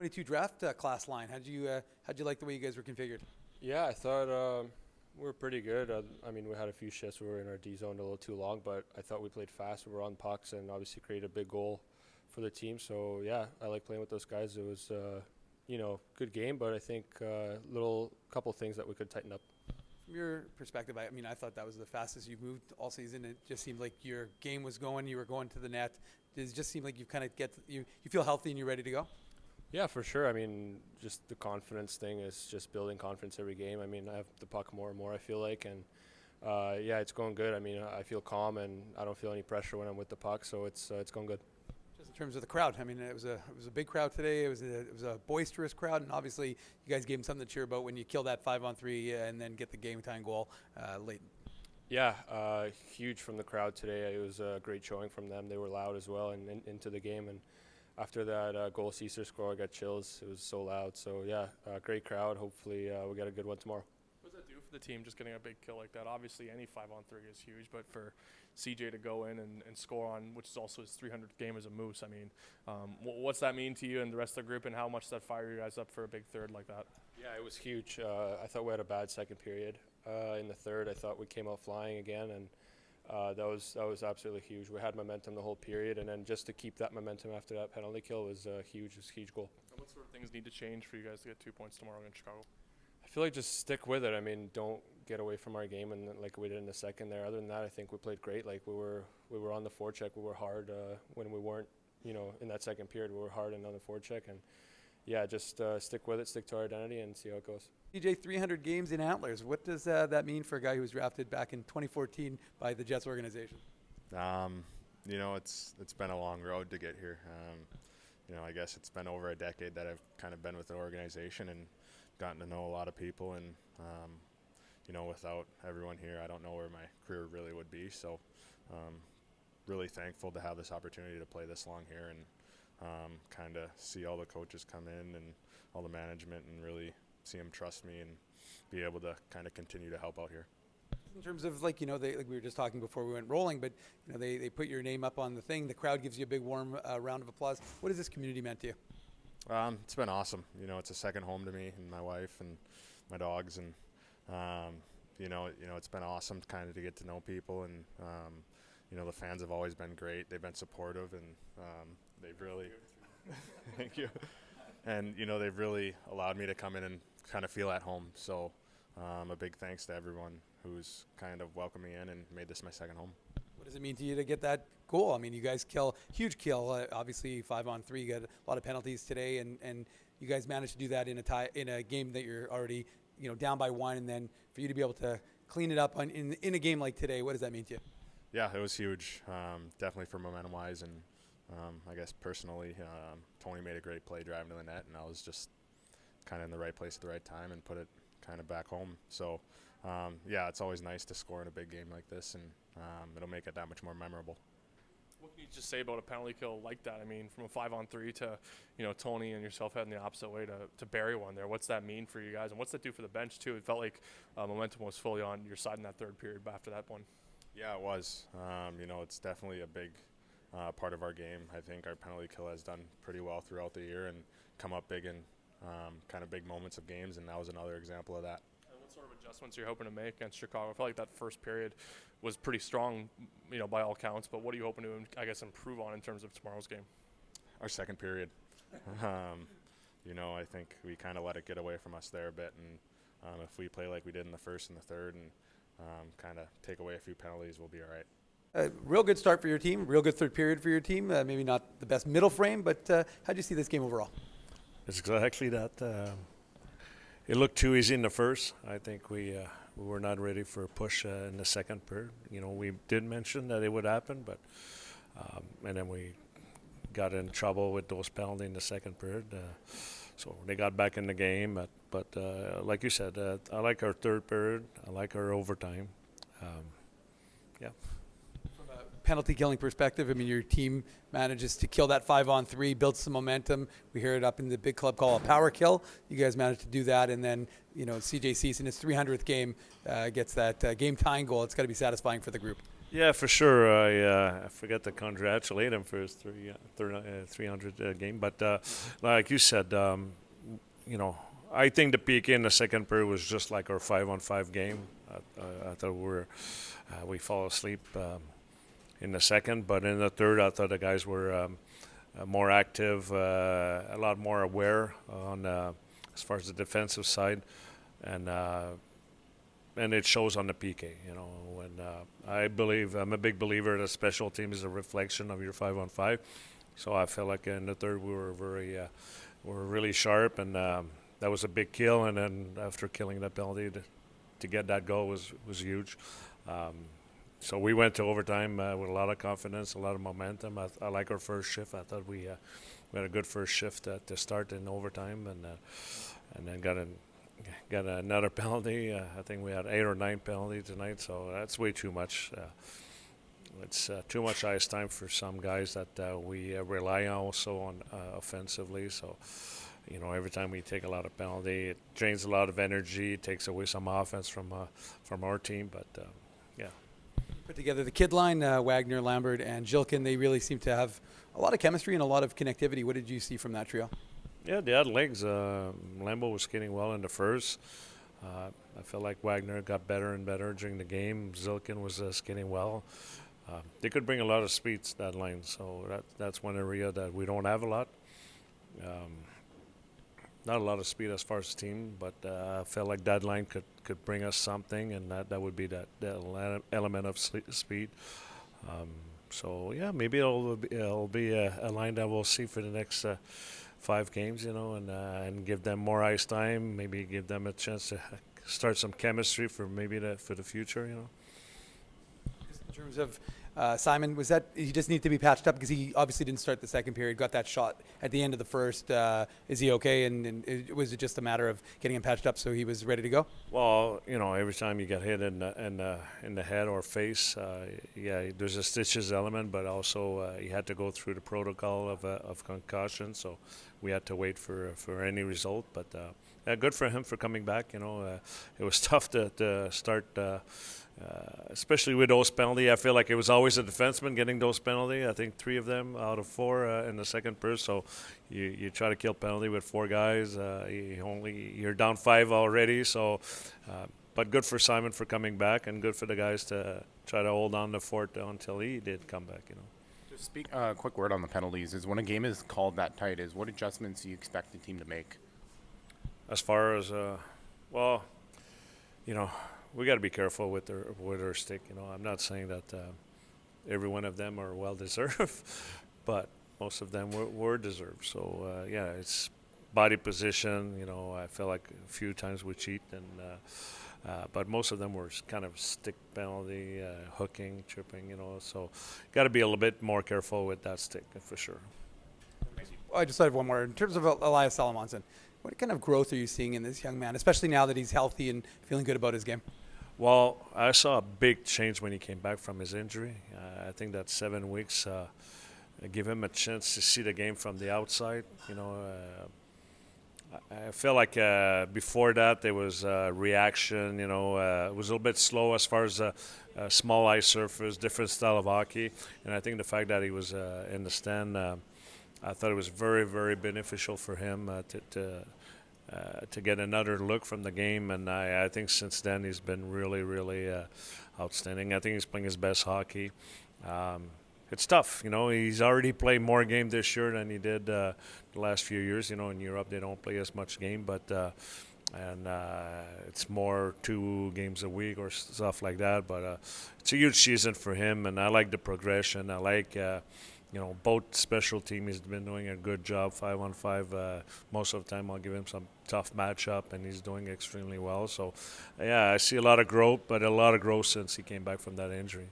22 draft class line. How'd you like the way you guys were configured? Yeah, I thought we were pretty good. I mean, we had a few shifts where we were in our D zone a little too long, but I thought we played fast. We were on pucks and obviously created a big goal for the team. So yeah, I like playing with those guys. It was good game, but I think little couple things that we could tighten up. From your perspective, I mean, I thought that was the fastest you've moved all season. It just seemed like your game was going. You were going to the net. It just seemed like you kind of you feel healthy and you're ready to go. Yeah, for sure. I mean, just the confidence thing is just building confidence every game. I mean, I have the puck more and more, I feel like, and yeah, it's going good. I mean, I feel calm and I don't feel any pressure when I'm with the puck, so it's going good. Just in terms of the crowd, I mean, it was a big crowd today. It was a boisterous crowd, and obviously you guys gave them something to cheer about when you kill that 5-on-3 and then get the game-tying goal late. Yeah, huge from the crowd today. It was a great showing from them. They were loud as well and into the game. And after that goal Caesar score, I got chills. It was so loud. So, yeah, great crowd. Hopefully we get a good one tomorrow. What does that do for the team, just getting a big kill like that? Obviously, any 5-on-3 is huge, but for CJ to go in and score on, which is also his 300th game as a Moose, I mean, what's that mean to you and the rest of the group, and how much does that fire you guys up for a big third like that? Yeah, it was huge. I thought we had a bad second period. In the third, I thought we came out flying again, and that was absolutely huge. We had momentum the whole period, and then just to keep that momentum after that penalty kill was huge. It was a huge goal. And what sort of things need to change for you guys to get 2 points tomorrow against Chicago? I feel like just stick with it. I mean, don't get away from our game, and like we did in the second there. Other than that, I think we played great. Like we were on the forecheck. We were hard when we weren't, in that second period. We were hard and on the forecheck, and yeah, just stick with it, stick to our identity, and see how it goes. CJ, 300 games in Antlers. What does that mean for a guy who was drafted back in 2014 by the Jets organization? It's been a long road to get here. I guess it's been over a decade that I've kind of been with the organization and gotten to know a lot of people. And, without everyone here, I don't know where my career really would be. So really thankful to have this opportunity to play this long here and kind of see all the coaches come in and all the management and really see them trust me and be able to kind of continue to help out here. In terms of we were just talking before we went rolling, but they put your name up on the thing. The crowd gives you a big warm round of applause. What has this community meant to you? It's been awesome. It's a second home to me and my wife and my dogs, and it's been awesome kind of to get to know people, and the fans have always been great. They've been supportive, and they've really thank you. And they've really allowed me to come in and kind of feel at home. So a big thanks to everyone who's kind of welcomed me in and made this my second home. What does it mean to you to get that goal? I mean, you guys huge kill, obviously 5-on-3. You got a lot of penalties today, and you guys managed to do that in a game that you're already down by one, and then for you to be able to clean it up in a game like today, what does that mean to you? Yeah, it was huge, definitely for momentum-wise, and I guess personally, Tony made a great play driving to the net, and I was just kind of in the right place at the right time and put it kind of back home. So, yeah, it's always nice to score in a big game like this, and it'll make it that much more memorable. What can you just say about a penalty kill like that? I mean, from a 5-on-3 to, Tony and yourself heading the opposite way to bury one there. What's that mean for you guys, and what's that do for the bench too? It felt like momentum was fully on your side in that third period after that one. Yeah, it was. It's definitely a big part of our game. I think our penalty kill has done pretty well throughout the year and come up big in kind of big moments of games, and that was another example of that. And what sort of adjustments are you hoping to make against Chicago? I felt like that first period was pretty strong, by all counts, but what are you hoping to, I guess, improve on in terms of tomorrow's game? Our second period. I think we kind of let it get away from us there a bit, and if we play like we did in the first and the third and kind of take away a few penalties, we'll be all right. Real good start for your team, real good third period for your team. Maybe not the best middle frame, but how do you see this game overall? It's exactly that. It looked too easy in the first. I think we were not ready for a push in the second period. We did mention that it would happen, but and then we got in trouble with those penalties in the second period. So they got back in the game, but like you said, I like our third period. I like our overtime. Yeah. From a penalty killing perspective, I mean, your team manages to kill that 5-on-3, build some momentum. We hear it up in the big club call a power kill. You guys managed to do that, and then CJ Suess in his 300th game gets that game-tying goal. It's got to be satisfying for the group. Yeah, for sure. I forgot to congratulate him for his 300 game. But like you said, you know, I think the PK in the second period was just like our 5-on-5 game. I thought we fall asleep in the second, but in the third, I thought the guys were more active, a lot more aware on as far as the defensive side, and it shows on the PK. You know, when I'm a big believer that special team is a reflection of your 5-on-5. So I felt like in the third we were really sharp, and that was a big kill. And then after killing that penalty, to get that goal was huge. So we went to overtime with a lot of confidence, a lot of momentum. I like our first shift. I thought we had a good first shift to start in overtime, and then got another penalty. I think we had 8 or 9 penalties tonight, so that's way too much. It's too much ice time for some guys that we rely on also on offensively. So, you know, every time we take a lot of penalty, it drains a lot of energy, it takes away some offense from our team. But yeah. Put together the kid line, Wagner, Lambert, and Zhilkin. They really seem to have a lot of chemistry and a lot of connectivity. What did you see from that trio? Yeah, they had legs. Lambo was skating well in the first. I felt like Wagner got better and better during the game. Zhilkin was skating well. They could bring a lot of speed to that line, so that's one area that we don't have a lot. Not a lot of speed as far as the team, but I felt like that line could bring us something, and that would be that element of speed. So yeah, maybe it'll be a line that we'll see for the next 5 games, you know, and give them more ice time. Maybe give them a chance to start some chemistry for the future, you know. In terms of Simon, was that he just needed to be patched up because he obviously didn't start the second period, got that shot at the end of the first. Is he okay? And was it just a matter of getting him patched up so he was ready to go? Well, you know, every time you get hit in the head or face, yeah, there's a stitches element, but also he had to go through the protocol of concussion, so we had to wait for any result. But good for him for coming back. You know, it was tough to start. Especially with those penalties, I feel like it was always a defenseman getting those penalties. I think 3 of them out of 4 in the second period. So you try to kill penalty with 4 guys. You're down 5 already. So, but good for Simon for coming back, and good for the guys to try to hold on the fort until he did come back. You know. Just speak quick word on the penalties. Is when a game is called that tight, is what adjustments do you expect the team to make? As far as well, you know, we got to be careful with our stick. You know, I'm not saying that every one of them are well deserved, but most of them were deserved. So yeah, it's body position. You know, I feel like a few times we cheat, but most of them were kind of stick penalty, hooking, tripping. You know, so got to be a little bit more careful with that stick for sure. I just have one more. In terms of Elias Salamonson, what kind of growth are you seeing in this young man, especially now that he's healthy and feeling good about his game? Well, I saw a big change when he came back from his injury. I think that 7 weeks give him a chance to see the game from the outside. You know, I feel like before that there was reaction. You know, it was a little bit slow as far as small ice surface, different style of hockey. And I think the fact that he was in the stand, I thought it was very, very beneficial for him to get another look from the game, and I think since then he's been really, really outstanding. I think he's playing his best hockey. It's tough, you know. He's already played more game this year than he did the last few years. You know, in Europe they don't play as much game, but it's more 2 games a week or stuff like that. But it's a huge season for him, and I like the progression. I like. You know, both special teams has been doing a good job, 5-on-5. Most of the time I'll give him some tough matchup, and he's doing extremely well. So, yeah, I see a lot of growth, but a lot of growth since he came back from that injury.